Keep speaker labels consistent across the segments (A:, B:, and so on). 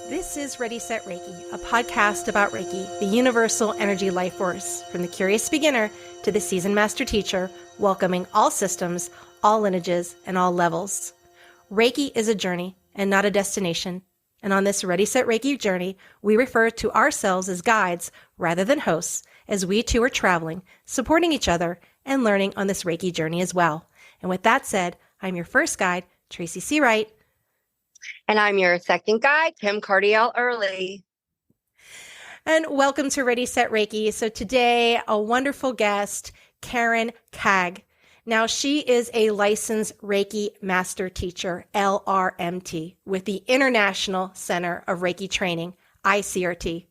A: This is Ready, Set, Reiki, a podcast about Reiki, the universal energy life force, from the curious beginner to the seasoned master teacher, welcoming all systems, all lineages, and all levels. Reiki is a journey and not a destination. And on this Ready, Set, Reiki journey, we refer to ourselves as guides rather than hosts, as we too are traveling, supporting each other, and learning on this Reiki journey as well. And with that said, I'm your first guide, Tracy C. Wright.
B: And I'm your second guide, Kim Cardiel Early.
A: And welcome to Ready, Set, Reiki. So today, a wonderful guest, Karen Caig. Now, she is a licensed Reiki Master Teacher, LRMT, with the International Center of Reiki Training, ICRT.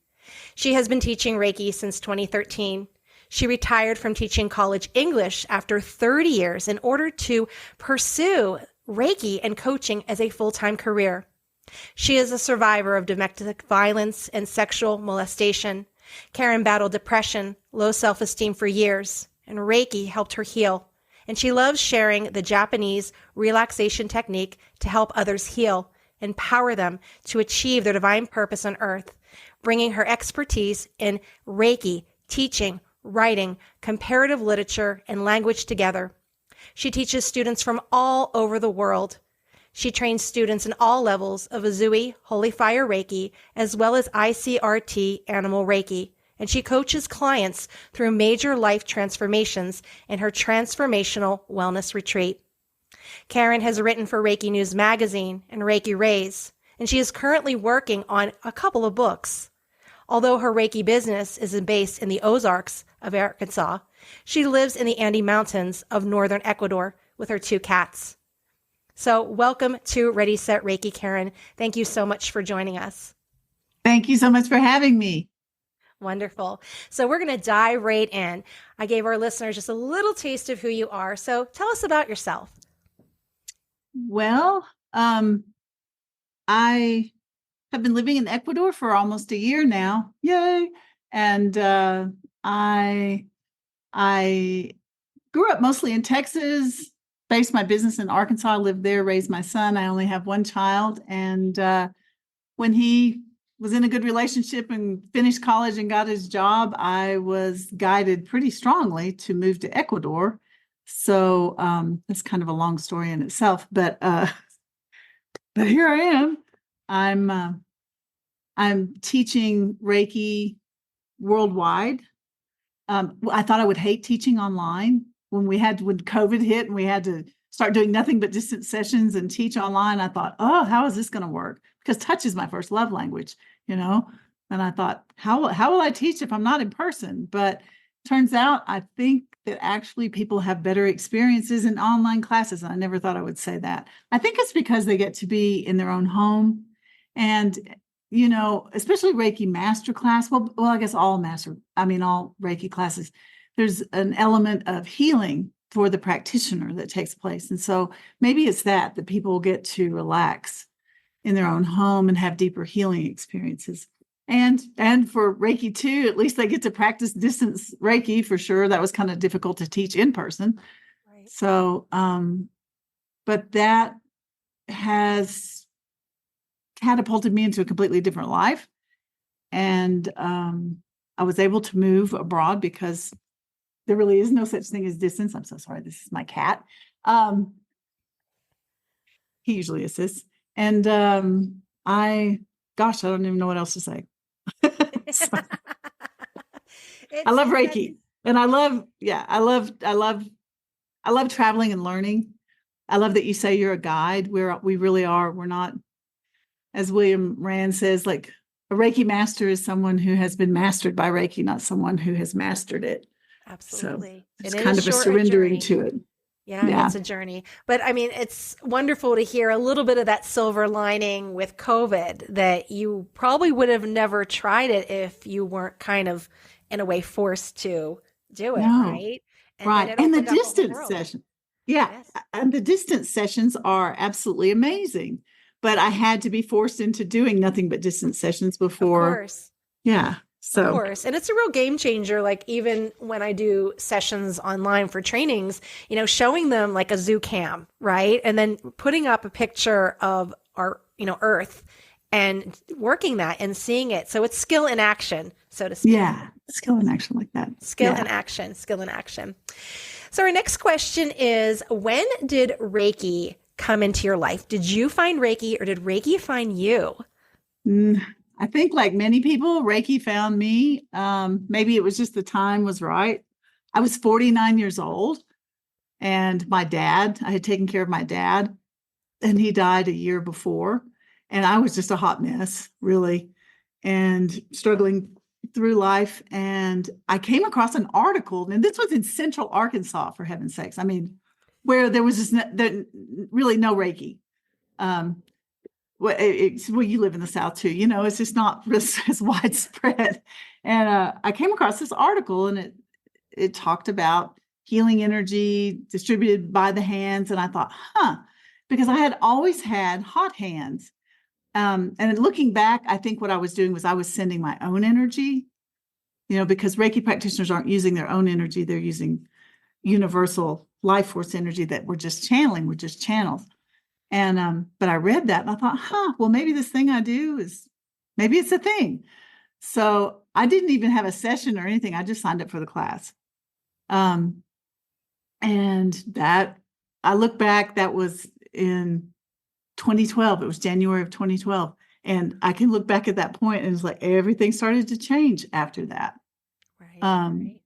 A: She has been teaching Reiki since 2013. She retired from teaching college English after 30 years in order to pursue Reiki and coaching as a full-time career. She is a survivor of domestic violence and sexual molestation. Karen battled depression, low self-esteem for years, and Reiki helped her heal. And she loves sharing the Japanese relaxation technique to help others heal, empower them to achieve their divine purpose on earth, bringing her expertise in Reiki, teaching, writing, comparative literature, and language together. She teaches students from all over the world. She trains students in all levels of Uzui, Holy Fire Reiki, as well as ICRT Animal Reiki. And she coaches clients through major life transformations in her Transformational Wellness Retreat. Karen has written for Reiki News Magazine and Reiki Rays, and she is currently working on a couple of books. Although her Reiki business is based in the Ozarks of Arkansas, she lives in the Andes Mountains of northern Ecuador with her 2 cats. So welcome to Ready, Set, Reiki, Karen. Thank you so much for joining us.
C: Thank you so much for having me.
A: Wonderful. So we're going to dive right in. I gave our listeners just a little taste of who you are. So tell us about yourself.
C: Well, I have been living in Ecuador for almost a year now. Yay. And I grew up mostly in Texas, based my business in Arkansas. I lived there, raised my son. I only have one child. And when he was in a good relationship and finished college and got his job, I was guided pretty strongly to move to Ecuador. So that's kind of a long story in itself, but here I am. I'm teaching Reiki worldwide. I thought I would hate teaching online when COVID hit and we had to start doing nothing but distance sessions and teach online. I thought, oh, how is this going to work? Because touch is my first love language, And I thought, how will I teach if I'm not in person? But turns out, I think that actually people have better experiences in online classes. And I never thought I would say that. I think it's because they get to be in their own home. And, especially Reiki master class. Well, I guess all Reiki classes, there's an element of healing for the practitioner that takes place. And so maybe it's that people get to relax in their own home and have deeper healing experiences. And for Reiki too, at least they get to practice distance Reiki for sure. That was kind of difficult to teach in person.
A: Right.
C: So, but that has catapulted me into a completely different life. And I was able to move abroad because there really is no such thing as distance. I'm so sorry. This is my cat. He usually assists. And I don't even know what else to say. So, I love Reiki, and I love traveling and learning. I love that you say you're a guide. We really are. We're not, as William Rand says, like a Reiki master is someone who has been mastered by Reiki, not someone who has mastered it.
A: Absolutely.
C: So it's kind of a surrendering to it.
A: Yeah, it's a journey. But I mean, it's wonderful to hear a little bit of that silver lining with COVID, that you probably would have never tried it if you weren't kind of, in a way, forced to do it, right?
C: Right. And the distance session. Yeah. Yes. And the distance sessions are absolutely amazing. But I had to be forced into doing nothing but distance sessions before.
A: Of course.
C: Yeah. So,
A: of course. And it's a real game changer. Like even when I do sessions online for trainings, showing them like a zoo cam, right? And then putting up a picture of our, Earth and working that and seeing it. So it's skill in action, so to speak.
C: Yeah. Skill in action like that.
A: Skill in action, skill in action. So our next question is, when did Reiki come into your life? Did you find Reiki or did Reiki find you?
C: I think like many people, Reiki found me. Maybe it was just the time was right. I was 49 years old and I had taken care of my dad and he died a year before. And I was just a hot mess, really, and struggling through life. And I came across an article, and this was in Central Arkansas, for heaven's sakes. I mean, where there was really no Reiki. Well, you live in the South too, it's just not as widespread. And I came across this article, and it talked about healing energy distributed by the hands. And I thought, because I had always had hot hands. And looking back, I think what I was doing was I was sending my own energy, because Reiki practitioners aren't using their own energy. They're using universal life force energy that we're just channeling. We're just channels. And, but I read that and I thought, well, maybe this thing I do maybe it's a thing. So I didn't even have a session or anything. I just signed up for the class. And that I look back, that was in 2012. It was January of 2012. And I can look back at that point and it's like everything started to change after that.
A: Right.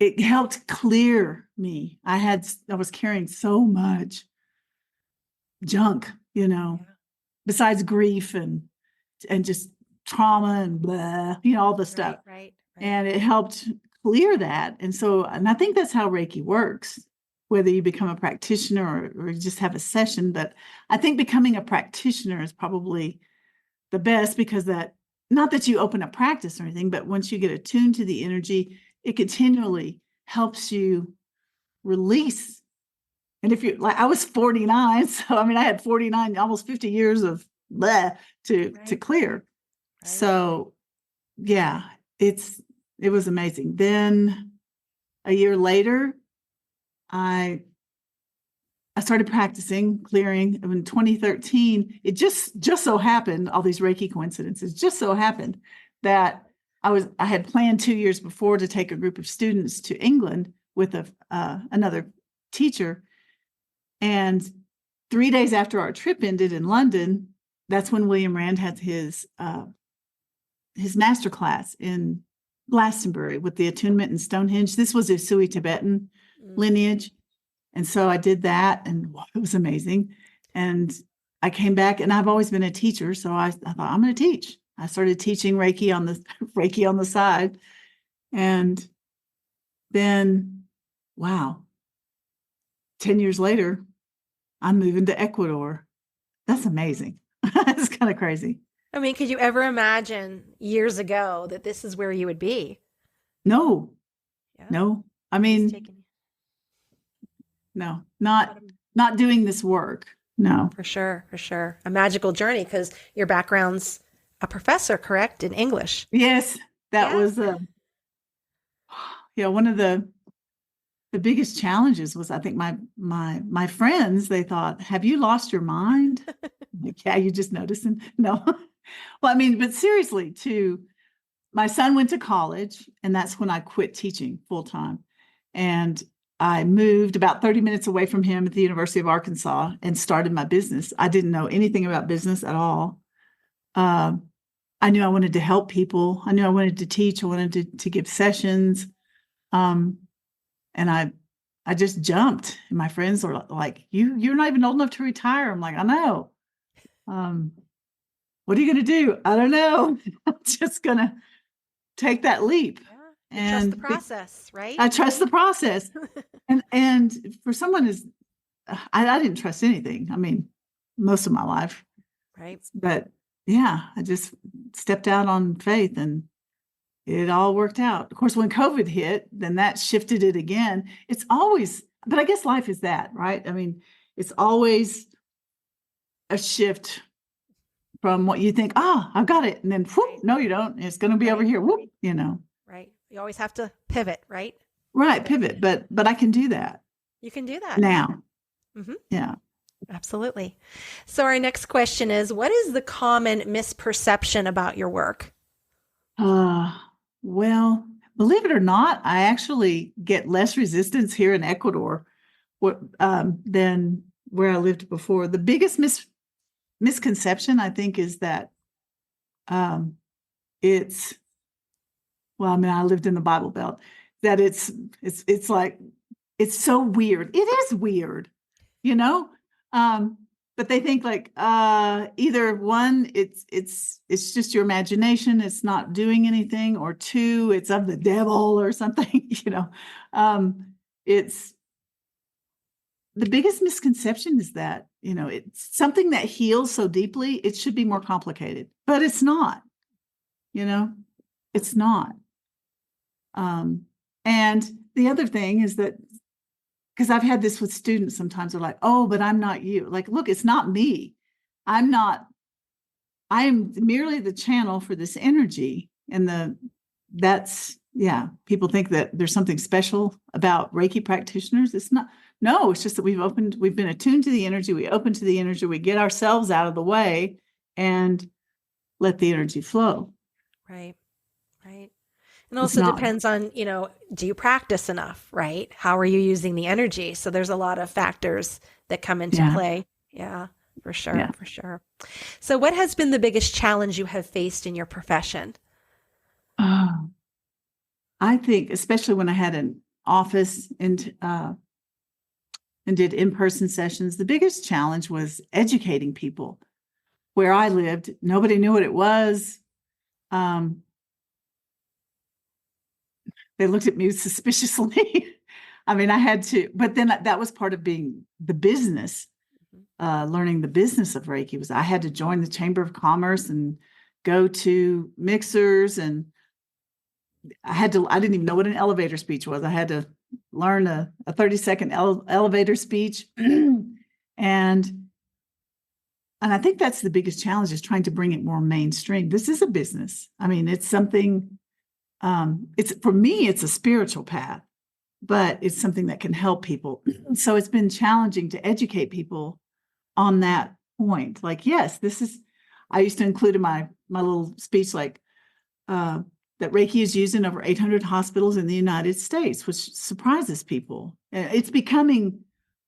C: It helped clear me. I was carrying so much junk, besides grief and just trauma and blah, all the stuff.
A: Right.
C: And it helped clear that. And I think that's how Reiki works, whether you become a practitioner or just have a session. But I think becoming a practitioner is probably the best, because not that you open a practice or anything, but once you get attuned to the energy, it continually helps you release. And if you I was 49, so I had 49, almost 50 years of to clear. Right. So yeah, it was amazing. Then a year later, I started practicing clearing in 2013. It just so happened, all these Reiki coincidences, just so happened that I had planned 2 years before to take a group of students to England with another teacher. And 3 days after our trip ended in London, that's when William Rand had his master class in Glastonbury with the attunement in Stonehenge. This was a Sui Tibetan lineage. And so I did that, and it was amazing. And I came back, and I've always been a teacher. So I thought, I'm going to teach. I started teaching Reiki on the side. And then, wow, 10 years later, I'm moving to Ecuador. That's amazing. It's kind of crazy.
A: I mean, could you ever imagine years ago that this is where you would be?
C: No. Yeah. No. I mean, no, not doing this work. No.
A: For sure. A magical journey, because your background's a professor, correct? In English.
C: Yes. That was one of the biggest challenges was, I think my friends, they thought, have you lost your mind? Like, yeah, you just noticing? No. Well, I mean, but seriously, my son went to college, and that's when I quit teaching full time. And I moved about 30 minutes away from him at the University of Arkansas and started my business. I didn't know anything about business at all. I knew I wanted to help people. I knew I wanted to teach. I wanted to give sessions. And I just jumped. And my friends were like, you're not even old enough to retire. I'm like, I know. What are you going to do? I don't know. I'm just going to take that leap.
A: Yeah. And trust the process, right?
C: I trust the process. and for someone I didn't trust anything. I mean, most of my life.
A: Right.
C: But yeah, I just stepped out on faith, and it all worked out. Of course, when COVID hit, then that shifted it again. It's always, but I guess life is that, right? I mean, it's always a shift from what you think, I've got it. And then, whoop, no, you don't. It's going to be over here. Whoop,
A: Right. You always have to pivot, right?
C: Right. Pivot. But I can do that.
A: You can do that
C: now.
A: Mm-hmm.
C: Yeah.
A: Absolutely. So our next question is, what is the common misperception about your work?
C: Uh, well, believe it or not, I actually get less resistance here in Ecuador than where I lived before. The biggest misconception, I think, is that um, it's, well, I mean, I lived in the Bible Belt, that it's like, it's so weird. It is weird, you know? Um, but they think like either one, it's just your imagination, it's not doing anything, or two, it's of the devil or something, you know. It's the biggest misconception is that, you know, it's something that heals so deeply, it should be more complicated, but it's not, you know, it's not. And the other thing is that, because I've had this with students sometimes, they're like, oh, but I'm not you. Like, look, it's not me. I'm not, I am merely the channel for this energy. And yeah, people think that there's something special about Reiki practitioners. It's not, no, it's just that we've been attuned to the energy, we open to the energy, we get ourselves out of the way and let the energy flow.
A: Right. Right. It
C: It's
A: also
C: not,
A: depends on, do you practice enough, right? How are you using the energy? So there's a lot of factors that come into
C: yeah,
A: play. Yeah, for sure.
C: yeah.
A: For sure. So what has been the biggest challenge you have faced in your profession?
C: Oh, I think, especially when I had an office and did in-person sessions, the biggest challenge was educating people. Where I lived, nobody knew what it was. They looked at me suspiciously. I mean, I had to, but then that was part of being the business, learning the business of Reiki. Was I had to join the Chamber of Commerce and go to mixers, and I didn't even know what an elevator speech was. I had to learn a 30-second elevator speech. And I think that's the biggest challenge, is trying to bring it more mainstream. This is a business. I mean, it's something, for me, it's a spiritual path, but it's something that can help people. So it's been challenging to educate people on that point. Like, yes, I used to include in my little speech, like, that Reiki is used in over 800 hospitals in the United States, which surprises people. It's becoming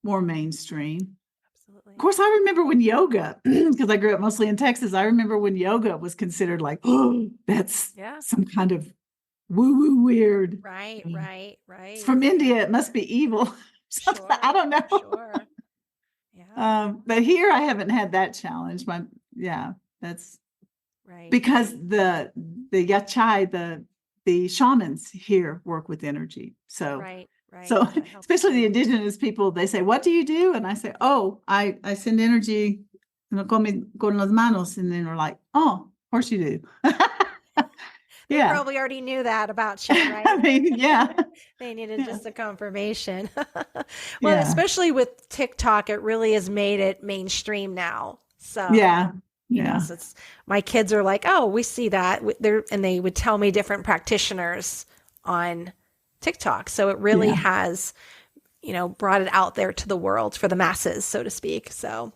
C: more mainstream.
A: Absolutely.
C: Of course, I remember when yoga, because I grew up mostly in Texas, I remember when yoga was considered like, oh, that's some kind of woo-woo weird.
A: Right.
C: It's from India. It must be evil.
A: Sure.
C: I don't know.
A: Sure. Yeah.
C: But here I haven't had that challenge. That's
A: Right.
C: because the yachai, the shamans here work with energy. So
A: Right.
C: so especially the indigenous people, they say, what do you do? And I say, oh, I send energy con las manos. And then they're like, oh, of course you do.
A: They
C: Yeah.
A: probably already knew that about you, right?
C: I mean, yeah.
A: They needed just a confirmation. Well,
C: Yeah.
A: especially with TikTok, it really has made it mainstream now. So,
C: Yeah.
A: so it's, my kids are like, oh, we see that. And they would tell me different practitioners on TikTok. So it really has, brought it out there to the world for the masses, so to speak. So,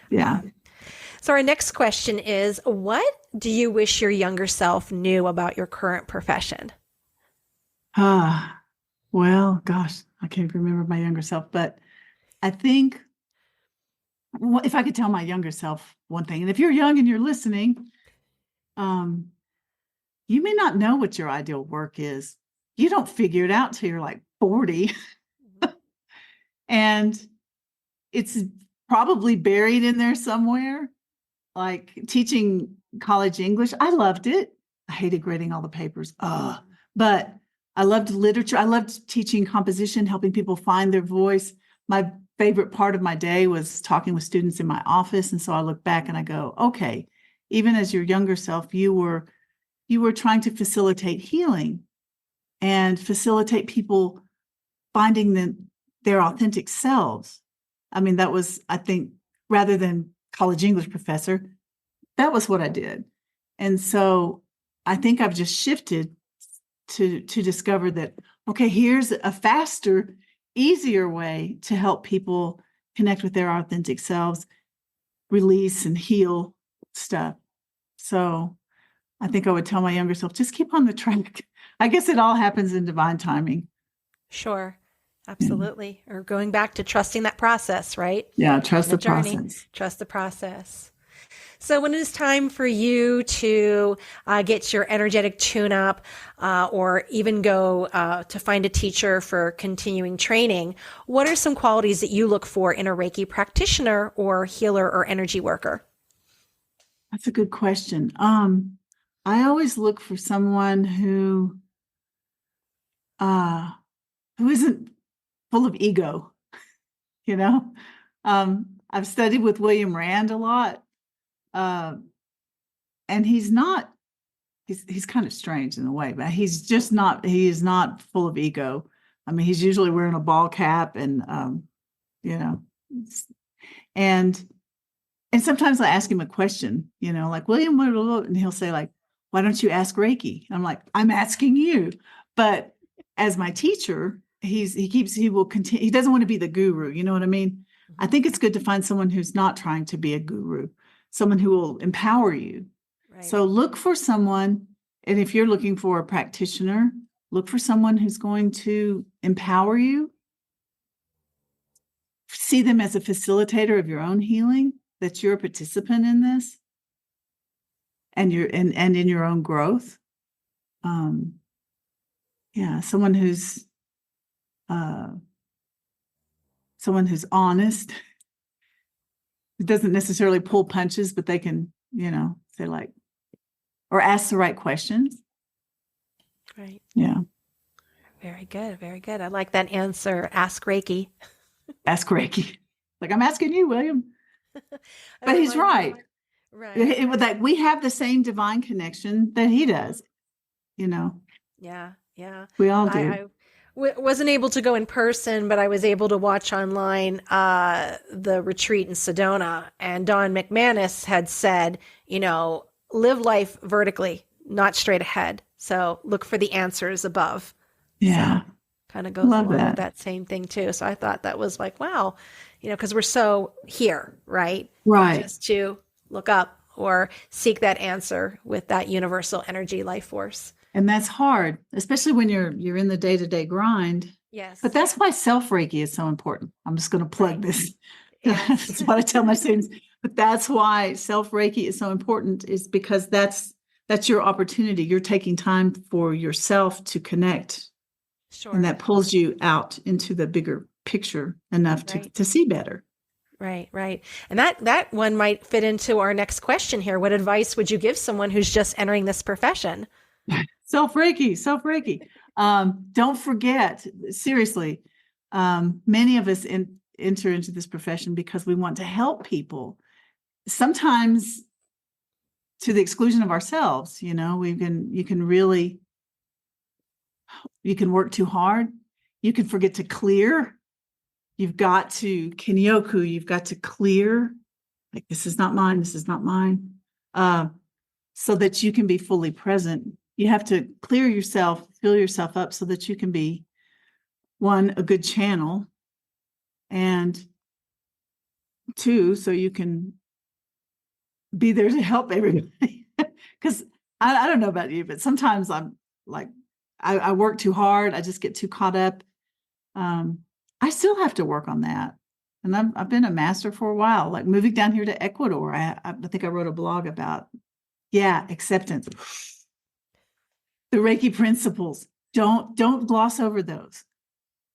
C: yeah.
A: So our next question is, what do you wish your younger self knew about your current profession?
C: Well, gosh, I can't remember my younger self, but I think, if I could tell my younger self one thing, and if you're young and you're listening, you may not know what your ideal work is. You don't figure it out till you're like 40. And it's probably buried in there somewhere. Like teaching college English, I loved it. I hated grading all the papers. But I loved literature. I loved teaching composition, helping people find their voice. My favorite part of my day was talking with students in my office. And so I look back and I go, okay, even as your younger self, you were trying to facilitate healing and facilitate people finding their authentic selves. I mean, that was, I think, rather than college English professor, that was what I did. And so I think I've just shifted to discover that, okay, here's a faster, easier way to help people connect with their authentic selves, release and heal stuff. So I think I would tell my younger self, just keep on the track. I guess it all happens in divine timing.
A: Sure. Absolutely. Or going back to trusting that process, right?
C: Yeah, trust the
A: journey.
C: process.
A: Trust the process. So when it is time for you to get your energetic tune-up or even go to find a teacher for continuing training, what are some qualities that you look for in a Reiki practitioner or healer or energy worker?
C: That's a good question. I always look for someone who isn't full of ego, you know. I've studied with William Rand a lot, and he's kind of strange in a way, but he is not full of ego. I mean, he's usually wearing a ball cap and you know, and sometimes I ask him a question, you know, like, William, and he'll say, like, why don't you ask Reiki? I'm like, I'm asking you. But as my teacher, he will continue. He doesn't want to be the guru. You know what I mean? I think it's good to find someone who's not trying to be a guru, someone who will empower you. Right. So look for someone, and if you're looking for a practitioner, look for someone who's going to empower you. See them as a facilitator of your own healing, that you're a participant in this and you're and in your own growth. Someone who's honest, who doesn't necessarily pull punches, but they can, you know, say, like, or ask the right questions.
A: Right.
C: Yeah.
A: Very good. Very good. I like that answer. Ask Reiki.
C: Ask Reiki. Like, I'm asking you, William. But he's right. Right. That we have the same divine connection that he does, you know.
A: Yeah. Yeah.
C: We all do.
A: I wasn't able to go in person, but I was able to watch online the retreat in Sedona. And Don McManus had said, you know, live life vertically, not straight ahead. So look for the answers above.
C: Yeah.
A: So kind of goes along with that same thing too. So I thought that was like, wow, you know, because we're so here, right?
C: Right.
A: Just to look up or seek that answer with that universal energy life force.
C: And that's hard, especially when you're in the day-to-day grind.
A: Yes.
C: But that's why self-Reiki is so important. I'm just going to plug this.
A: Yes.
C: That's what I tell my students. But that's why self-Reiki is so important, is because that's your opportunity. You're taking time for yourself to connect. Sure. And that pulls you out into the bigger picture enough to see better.
A: Right, right. And that one might fit into our next question here. What advice would you give someone who's just entering this profession?
C: Self-Reiki. Don't forget, seriously, many of us enter into this profession because we want to help people, sometimes to the exclusion of ourselves. You know, you can work too hard. You can forget to clear. You've got to kinyoku. You've got to clear. Like, this is not mine. This is not mine. So that you can be fully present. You have to clear yourself, fill yourself up so that you can be, one, a good channel, and two, so you can be there to help everybody. Because I don't know about you, but sometimes I'm like, I work too hard. I just get too caught up. I still have to work on that. And I've been a master for a while, like moving down here to Ecuador. I think I wrote a blog about, acceptance. The Reiki principles. Don't gloss over those.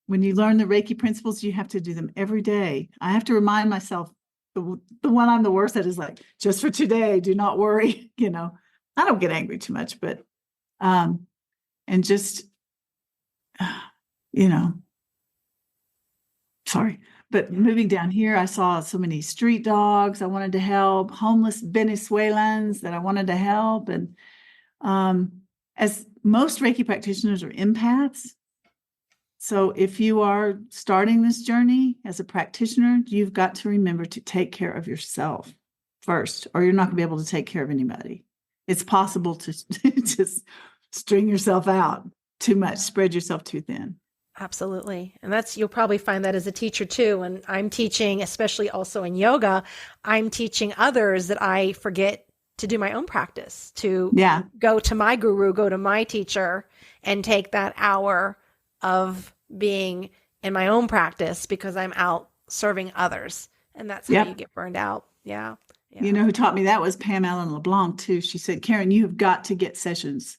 C: When you learn the Reiki principles, you have to do them every day. I have to remind myself, the one I'm the worst at is like, just for today, do not worry. You know, I don't get angry too much, but, and just, you know, sorry. But moving down here, I saw so many street dogs I wanted to help, homeless Venezuelans that I wanted to help. And as most Reiki practitioners are empaths, so if you are starting this journey as a practitioner, you've got to remember to take care of yourself first, or you're not going to be able to take care of anybody. It's possible to just string yourself out too much, spread yourself too thin.
A: Absolutely. And you'll probably find that as a teacher too. When I'm teaching, especially also in yoga, I'm teaching others that I forget to do my own practice, to
C: Yeah.
A: go to my guru, go to my teacher, and take that hour of being in my own practice because I'm out serving others. And that's how you
C: Yep.
A: get burned out. Yeah.
C: You
A: Yeah.
C: know who taught me that was Pam Allen LeBlanc too. She said, Karen, you've got to get sessions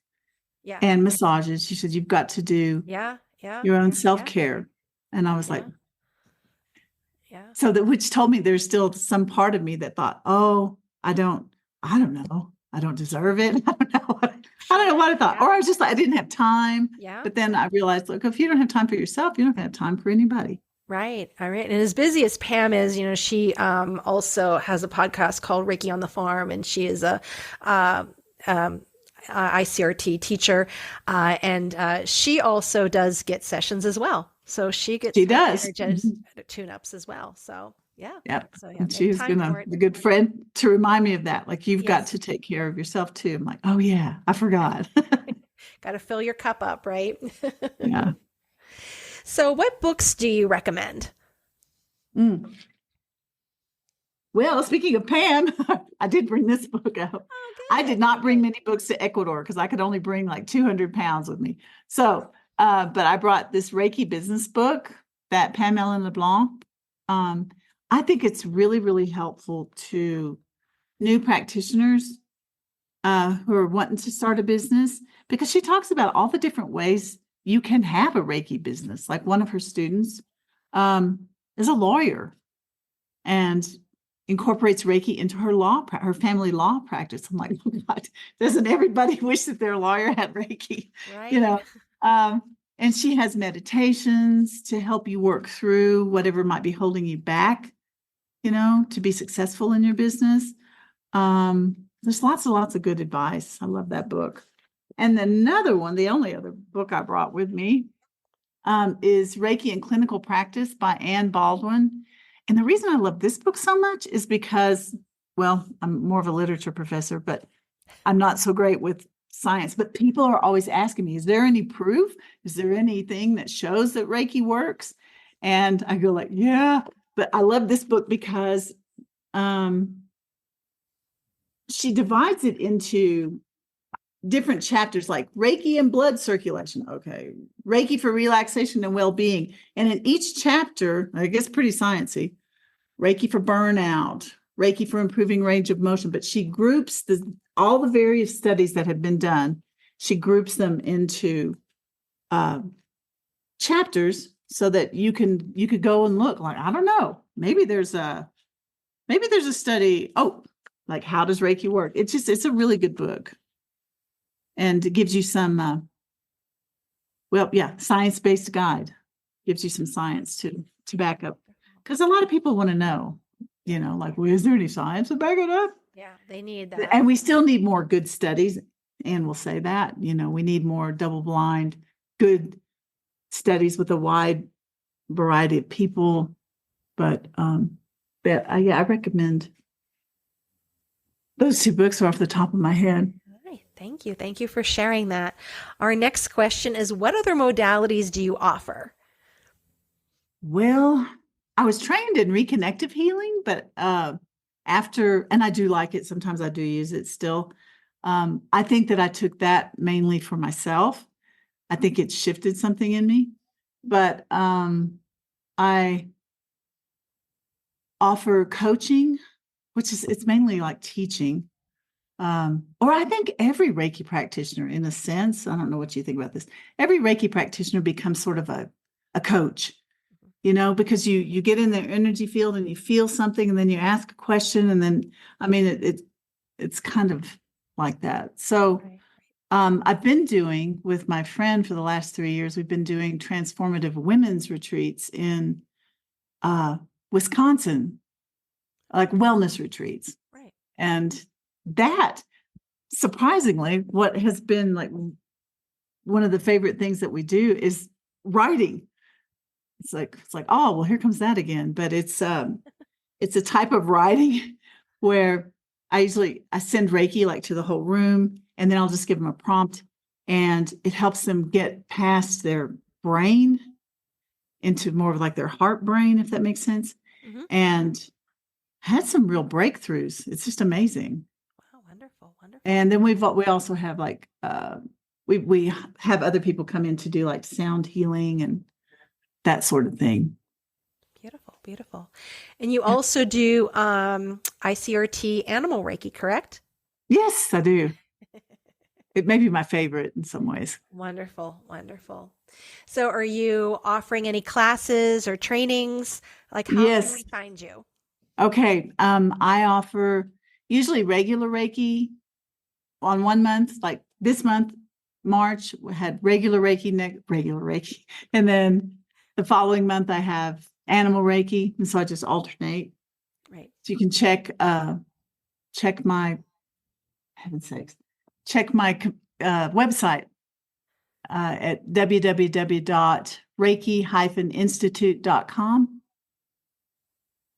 A: Yeah.
C: and massages. She said, you've got to do
A: Yeah. Yeah.
C: your own
A: Yeah.
C: self-care. And I was like,
A: Yeah. Yeah.
C: so that, which told me there's still some part of me that thought, oh, I don't know. I don't deserve it. I don't know. I don't know what I thought.
A: Yeah.
C: Or I was just like, I didn't have time.
A: Yeah.
C: But then I realized, look, if you don't have time for yourself, you don't have time for anybody.
A: Right. All right. And as busy as Pam is, she also has a podcast called Reiki on the Farm, and she is a ICRT teacher, and she also does get sessions as well. So she gets
C: does
A: tune-ups as well. So yeah.
C: Yep.
A: So
C: And she has been a
A: it.
C: good friend to remind me of that. Like, you've got
A: Yes.
C: to take care of yourself too. I'm like, oh yeah, I forgot.
A: Got to fill your cup up, right?
C: Yeah.
A: So what books do you recommend?
C: Mm. Well, speaking of Pam, I did bring this book out.
A: Oh, good.
C: I did not bring many books to Ecuador because I could only bring like 200 pounds with me. So, but I brought this Reiki business book that Pam Ellen LeBlanc. I think it's really, really helpful to new practitioners who are wanting to start a business, because she talks about all the different ways you can have a Reiki business. Like, one of her students is a lawyer and incorporates Reiki into her family law practice. I'm like, oh God, doesn't everybody wish that their lawyer had Reiki?
A: Right.
C: And she has meditations to help you work through whatever might be holding you back, to be successful in your business. There's lots and lots of good advice. I love that book. And another one, the only other book I brought with me, is Reiki and Clinical Practice by Anne Baldwin. And the reason I love this book so much is because, well, I'm more of a literature professor, but I'm not so great with science. But people are always asking me, is there any proof? Is there anything that shows that Reiki works? And I go like, yeah. But I love this book because she divides it into different chapters, like Reiki and blood circulation. Okay. Reiki for relaxation and well-being. And in each chapter, I guess pretty sciencey, Reiki for burnout, Reiki for improving range of motion. But she groups all the various studies that have been done. She groups them into chapters so that you could go and look, like, I don't know, maybe there's a study. Oh, like, how does Reiki work? It's a really good book. And it gives you some, science-based guide. Gives you some science to back up. Because a lot of people want to know, like, well, is there any science to back it up?
A: Yeah, they need that.
C: And we still need more good studies. And we'll say that, we need more double-blind, good studies with a wide variety of people. But I recommend those two books are off the top of my head.
A: Thank you. Thank you for sharing that. Our next question is, what other modalities do you offer?
C: Well, I was trained in reconnective healing, but and I do like it. Sometimes I do use it still. I think that I took that mainly for myself. I think it shifted something in me, but I offer coaching, it's mainly like teaching. Or I think every Reiki practitioner, in a sense, I don't know what you think about this, every Reiki practitioner becomes sort of a coach, because you get in their energy field and you feel something, and then you ask a question, and then, I mean, it's kind of like that. So I've been doing, with my friend for the last 3 years, we've been doing transformative women's retreats in Wisconsin, like wellness retreats.
A: Right.
C: And that, surprisingly, what has been like one of the favorite things that we do is writing. It's like, oh, well, here comes that again. But it's a type of writing where I send Reiki like to the whole room, and then I'll just give them a prompt, and it helps them get past their brain into more of like their heart brain, if that makes sense.
A: Mhm.
C: And had some real breakthroughs. It's just amazing.
A: Wow, wonderful, wonderful.
C: And then we also have like we have other people come in to do like sound healing and that sort of thing.
A: Beautiful, beautiful. And you also do ICRT animal Reiki, correct?
C: Yes, I do. It may be my favorite in some ways.
A: Wonderful, wonderful. So are you offering any classes or trainings? Like how can
C: Yes.
A: we find you?
C: Okay. I offer usually regular Reiki on 1 month, like this month, March, we had regular Reiki. And then the following month I have animal Reiki. And so I just alternate.
A: Right.
C: So you can check my, heaven's sakes, check my website at www.reiki-institute.com.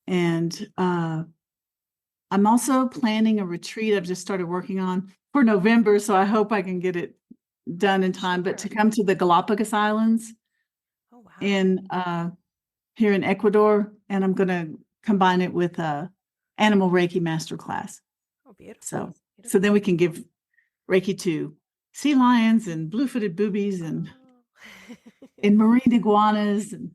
C: And I'm also planning a retreat I've just started working on for November, so I hope I can get it done in time, but to come to the Galapagos Islands
A: Oh, wow.
C: in here in Ecuador, and I'm going to combine it with a animal Reiki masterclass.
A: Oh, beautiful.
C: So
A: Beautiful.
C: then we can give Reiki to sea lions and blue-footed boobies and marine iguanas and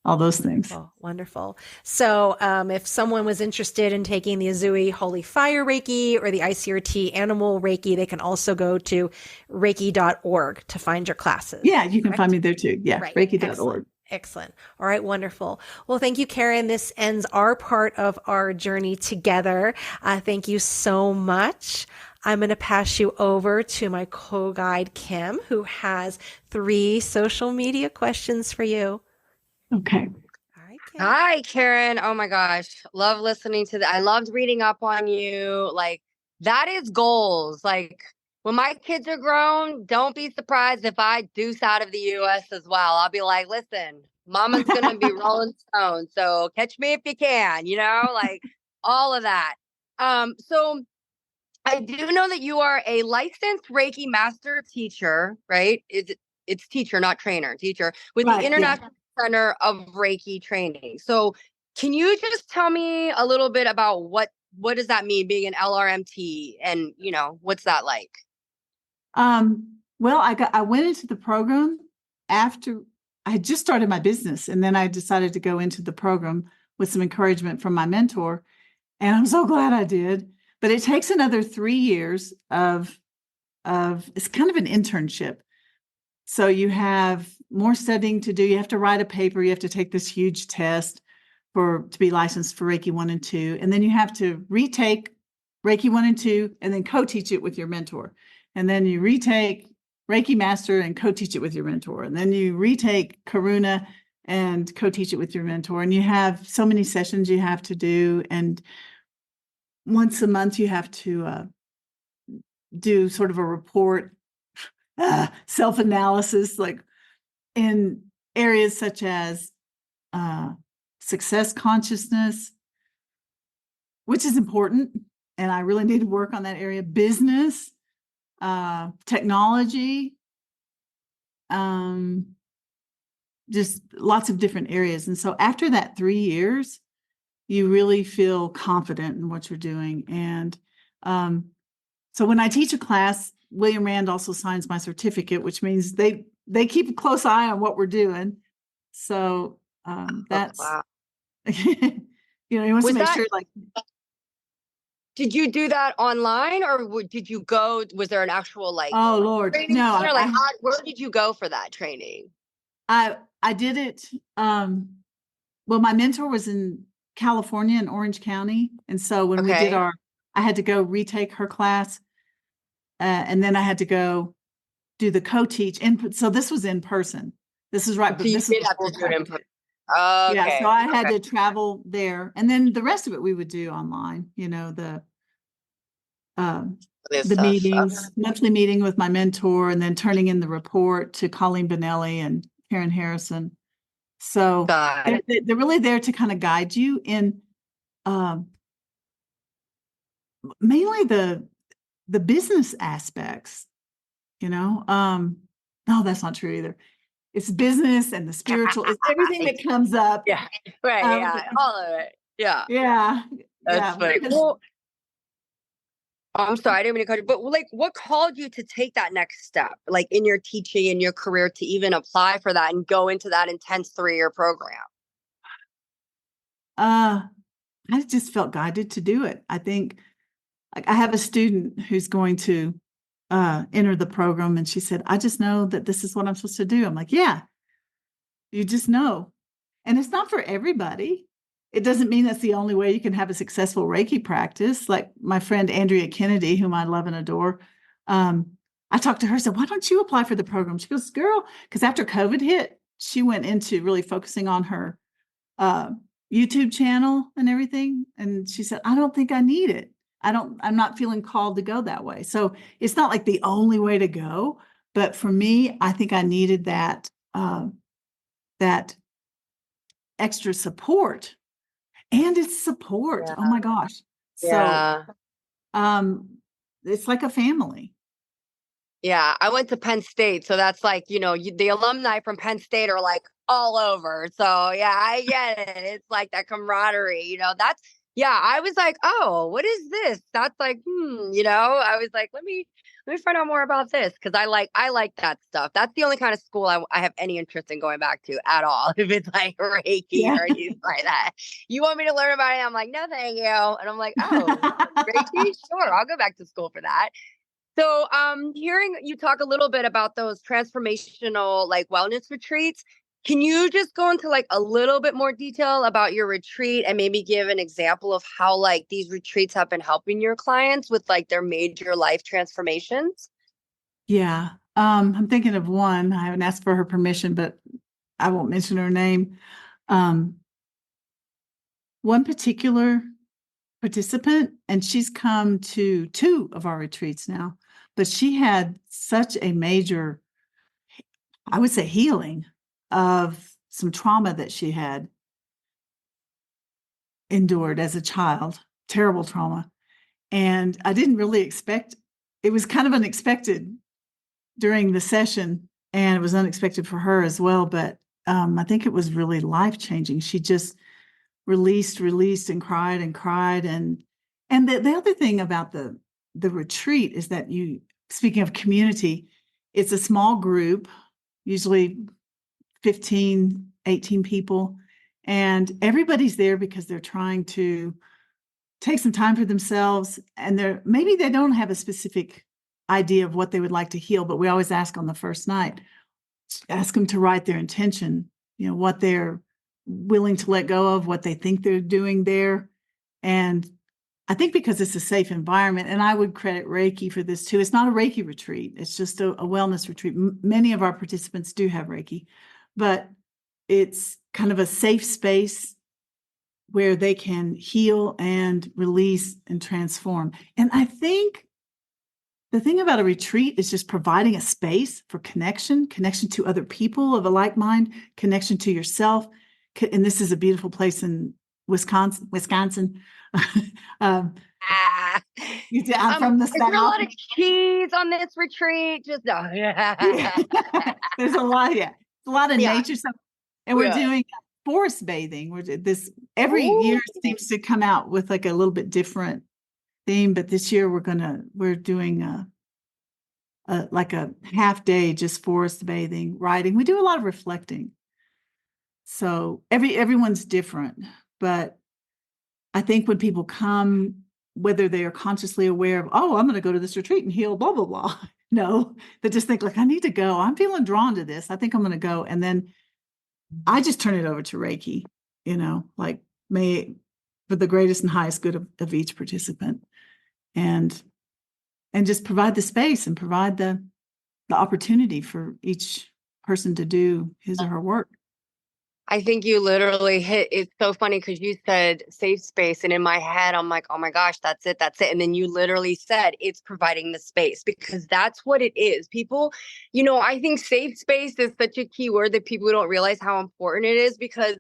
C: all those things.
A: Wonderful, wonderful. So, if someone was interested in taking the Azui Holy Fire Reiki or the ICRT Animal Reiki, they can also go to reiki.org to find your classes.
C: Yeah, you can
A: correct?
C: find me there too. Yeah,
A: Right.
C: reiki.org.
A: Excellent. Excellent. All right. Wonderful. Well, thank you, Karen. This ends our part of our journey together. Thank you so much. I'm going to pass you over to my co-guide, Kim, who has 3 social media questions for you.
C: Okay.
A: All right, Kim.
B: Hi, Karen. Oh my gosh. Love listening to that. I loved reading up on you. Like, that is goals. Like, when my kids are grown, don't be surprised if I deuce out of the US as well. I'll be like, listen, mama's going to be Rolling Stone. So catch me if you can, like all of that. So I do know that you are a licensed Reiki master teacher, right? It's teacher, not trainer, teacher with
C: Right,
B: the
C: yeah.
B: International Center of Reiki Training. So can you just tell me a little bit about what does that mean, being an LRMT, and what's that like?
C: Well, I went into the program after I had just started my business, and then I decided to go into the program with some encouragement from my mentor, and I'm so glad I did. But it takes another 3 years of it's kind of an internship. So you have more studying to do. You have to write a paper. You have to take this huge test to be licensed for Reiki 1 and 2. And then you have to retake Reiki 1 and 2 and then co-teach it with your mentor. And then you retake Reiki Master and co-teach it with your mentor. And then you retake Karuna and co-teach it with your mentor. And you have so many sessions you have to do. And once a month you have to do sort of a report, self-analysis, like in areas such as success consciousness, which is important, and I really need to work on that area. Business, technology, just lots of different areas. And so after that 3 years, you really feel confident in what you're doing. And so when I teach a class, William Rand also signs my certificate, which means they keep a close eye on what we're doing. So that's
B: Wow.
C: he wants to make sure, like,
B: Did you do that online, or did you go? Was there an actual
C: oh Lord,
B: training
C: no,
B: center? Like, where did you go for that training?
C: I did it. Well, my mentor was in California in Orange County, and so when we did
B: Okay.
C: I had to go retake her class, and then I had to go do the co-teach input. So this was in person. This is right,
B: So
C: but
B: you
C: this is
B: did have to
C: before
B: do it in
C: COVID.
B: person.
C: Yeah, so
B: Okay.
C: I had to travel there, and then the rest of it we would do online.
B: This
C: The
B: stuff.
C: meetings, monthly meeting with my mentor, and then turning in the report to Colleen Benelli and Karen Harrison. So
B: Got it.
C: they're really there to kind of guide you in um, mainly the business aspects. No, that's not true either. it's business and the spiritual, it's everything that comes up.
B: Yeah. Right. Yeah. All of it. Yeah.
C: Yeah.
B: That's funny. Well, I'm sorry, I didn't mean to cut you, but like, what called you to take that next step, like in your teaching, in your career, to even apply for that and go into that intense 3-year program?
C: I just felt guided to do it. I think, like, I have a student who's going to enter the program, and she said, I just know that this is what I'm supposed to do. I'm like, yeah, you just know. And it's not for everybody. It doesn't mean that's the only way you can have a successful Reiki practice. Like my friend Andrea Kennedy, whom I love and adore, I talked to her, said, why don't you apply for the program? She goes, girl, because after COVID hit, she went into really focusing on her YouTube channel and everything. And she said, I don't think I need it. I'm not feeling called to go that way. So it's not like the only way to go. But for me, I think I needed that extra support. And it's support.
B: Yeah.
C: Oh my gosh. So it's like a family.
B: Yeah, I went to Penn State, so that's like, the alumni from Penn State are like all over. So yeah, I get it. It's like that camaraderie, that's, yeah, I was like, oh, what is this? That's like, I was like, let me find out more about this. Cause I like that stuff. That's the only kind of school I have any interest in going back to at all. If it's like Reiki or anything like that, you want me to learn about it? I'm like, no, thank you. And I'm like, oh, Reiki? Sure. I'll go back to school for that. So, hearing you talk a little bit about those transformational like wellness retreats, can you just go into like a little bit more detail about your retreat and maybe give an example of how like these retreats have been helping your clients with like their major life transformations?
C: Yeah. I'm thinking of one. I haven't asked for her permission, but I won't mention her name. One particular participant, and she's come to 2 of our retreats now, but she had such a major, I would say, healing of some trauma that she had endured as a child, terrible trauma. And I didn't really expect, it was kind of unexpected during the session, and it was unexpected for her as well. But I think it was really life-changing. She just released and cried. And the other thing about the retreat is that speaking of community, it's a small group, usually 15, 18 people, and everybody's there because they're trying to take some time for themselves, and maybe they don't have a specific idea of what they would like to heal, but we always ask on the first night, ask them to write their intention, what they're willing to let go of, what they think they're doing there. And I think because it's a safe environment, and I would credit Reiki for this too. It's not a Reiki retreat. It's just a wellness retreat. Many of our participants do have Reiki, but it's kind of a safe space where they can heal and release and transform. And I think the thing about a retreat is just providing a space for connection to other people of a like mind, connection to yourself. And this is a beautiful place in Wisconsin. I'm from the
B: Is there a lot
C: South.
B: of cheese on this retreat? Just no.
C: There's a lot, a lot of nature stuff. And we're doing forest bathing. Every year seems to come out with like a little bit different theme, but this year we're doing like a half day just forest bathing, writing. We do a lot of reflecting. So everyone's different, but I think when people come, whether they are consciously aware of, oh, I'm going to go to this retreat and heal, blah, blah, blah. No, they just think like, I need to go. I'm feeling drawn to this. I think I'm going to go. And then I just turn it over to Reiki, like for the greatest and highest good of each participant, and just provide the space and provide the opportunity for each person to do his or her work.
B: I think you literally hit, it's so funny because you said safe space. And in my head, I'm like, oh my gosh, that's it. And then you literally said it's providing the space, because that's what it is. People, I think safe space is such a key word that people don't realize how important it is, because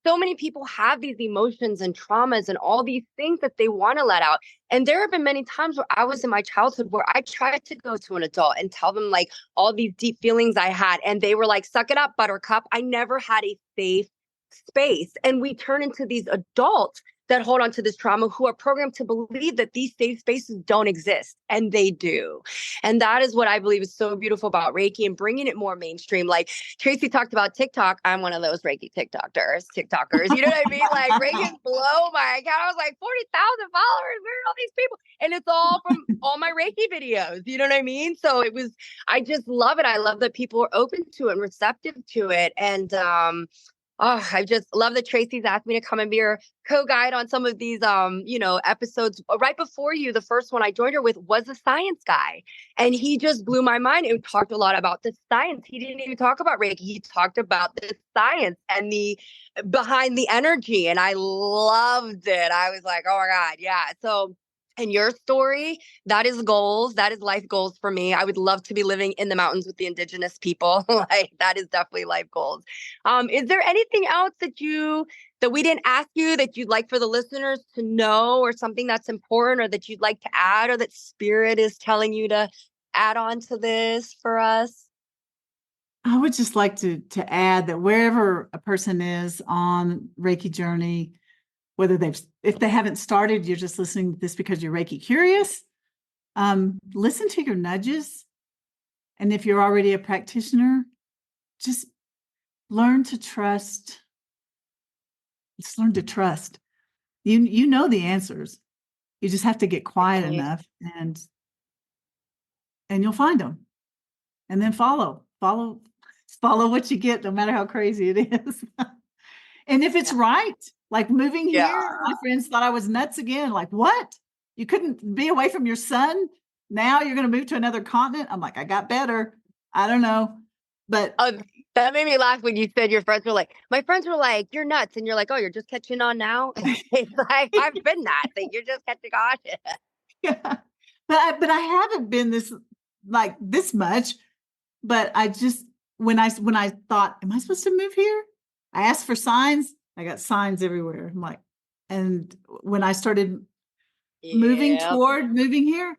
B: so many people have these emotions and traumas and all these things that they want to let out. And there have been many times where I was in my childhood where I tried to go to an adult and tell them like all these deep feelings I had. And they were like, suck it up, buttercup. I never had a safe space. And we turn into these adults that hold on to this trauma who are programmed to believe that these safe spaces don't exist, and they do. And that is what I believe is so beautiful about Reiki and bringing it more mainstream. Like Tracy talked about TikTok. I'm one of those Reiki TikTokers. You know what I mean? Like Reiki blow my account. I was like 40,000 followers. Where are all these people? And it's all from all my Reiki videos. You know what I mean? So I just love it. I love that people are open to it and receptive to it. And, I just love that Tracy's asked me to come and be her co-guide on some of these, episodes. Right before you, the first one I joined her with was a science guy. And he just blew my mind and talked a lot about the science. He didn't even talk about Reiki. He talked about the science and the behind the energy. And I loved it. I was like, oh my God, yeah. So, and your story, that is goals. That is life goals for me. I would love to be living in the mountains with the indigenous people. Like that is definitely life goals. Is there anything else that we didn't ask you that you'd like for the listeners to know, or something that's important, or that you'd like to add, or that spirit is telling you to add on to this for us?
C: I would just like to add that wherever a person is on Reiki journey, whether if they haven't started, you're just listening to this because you're Reiki curious, listen to your nudges. And if you're already a practitioner, just learn to trust. Just learn to trust. You know the answers. You just have to get quiet enough and you'll find them. And then follow what you get, no matter how crazy it is. And if it's right, like moving here, my friends thought I was nuts again. Like, what? You couldn't be away from your son? Now you're going to move to another continent? I'm like, I got better. I don't know. But
B: that made me laugh when you said your friends were like, my friends were like, you're nuts. And you're like, oh, you're just catching on now? It's like, I've been nuts. Like, you're just catching on.
C: Yeah. But I haven't been this much. But I just, when I thought, am I supposed to move here? I asked for signs. I got signs everywhere. I'm like, and when I started moving here,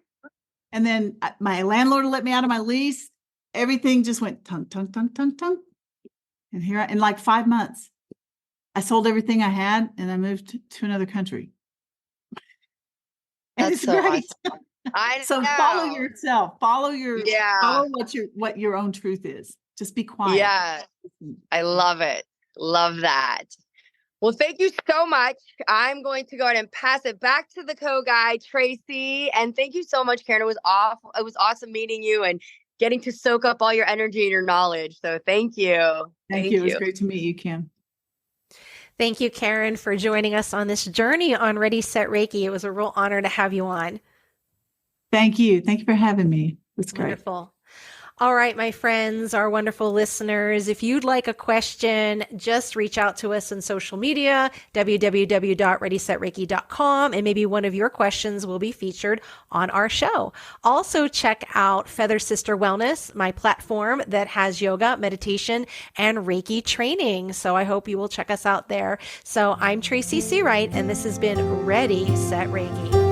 C: and then my landlord let me out of my lease, everything just went tunk, tunk, tunk, tunk, tunk. And here, in like 5 months, I sold everything I had and I moved to another country. And
B: That's
C: it's
B: so
C: great.
B: Awesome.
C: So follow yourself. Follow what your own truth is. Just be quiet.
B: Yeah. I love it. Love that. Well, thank you so much. I'm going to go ahead and pass it back to the co-guide, Tracy. And thank you so much, Karen. It was awesome meeting you and getting to soak up all your energy and your knowledge. So thank you.
C: Thank you. It was great to meet you, Kim.
A: Thank you, Karen, for joining us on this journey on Ready, Set, Reiki. It was a real honor to have you on.
C: Thank you. Thank you for having me. It's great.
A: Wonderful. All right, my friends, our wonderful listeners, if you'd like a question, just reach out to us on social media, www.readysetreiki.com, and maybe one of your questions will be featured on our show. Also, check out Feather Sister Wellness, my platform that has yoga, meditation, and Reiki training. So I hope you will check us out there. So I'm Tracy Seawright, and this has been Ready, Set, Reiki.